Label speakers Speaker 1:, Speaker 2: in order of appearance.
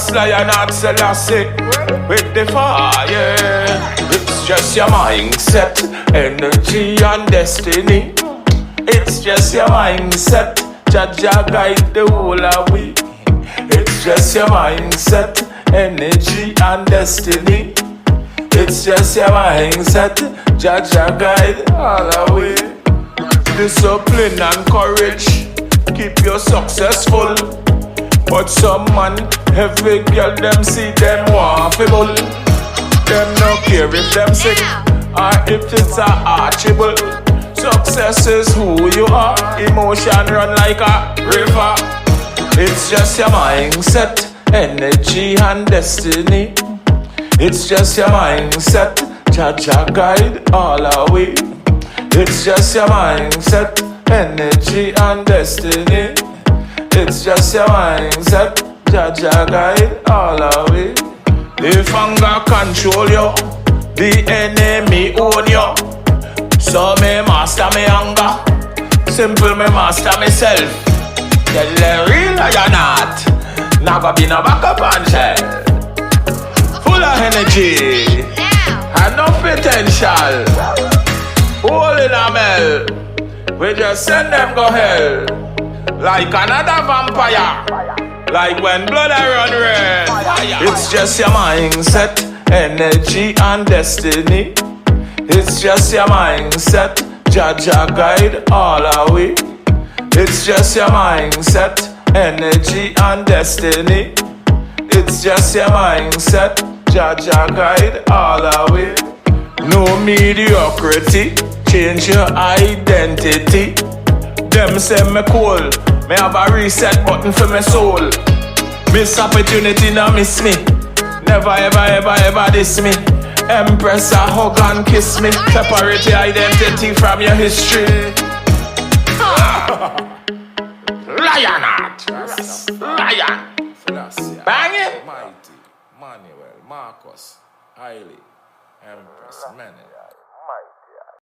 Speaker 1: Ras Lionheart Selassie with the fire. It's just your mindset, energy and destiny. It's just your mindset, Jaja guide the whole of we. It's just your mindset, energy and destiny. It's just your mindset, Jaja guide all the way. Discipline and courage keep you successful. But some man, every girl them see them waffable. Them no care if them sick or if it's a archable. Success is who you are. Emotion run like a river. It's just your mindset, energy and destiny. It's just your mindset, Jaja guide all the way. It's just your mindset, energy and destiny. It's just your mindset, Jaja guide all the way. If anger control you, the enemy own you. So me master me anger, simple me master myself. Tell them real or you're not, never be no backup and shell. Full of energy and no potential. All in a mel, we just send them go hell. Like another vampire, like when blood I run red. It's just your mindset, energy and destiny. It's just your mindset, Jaja guide all the way. It's just your mindset, energy and destiny. It's just your mindset, Jaja guide all the way. No mediocrity, change your identity. Them say me cool, me have a reset button for my soul. Miss opportunity, now miss me. Never ever ever ever diss me. Empress a hug and kiss me. Separate your identity from your history. Lionheart, Lion, bang it.
Speaker 2: Mighty, Manuel, Marcus, Hailey, Empress, Many.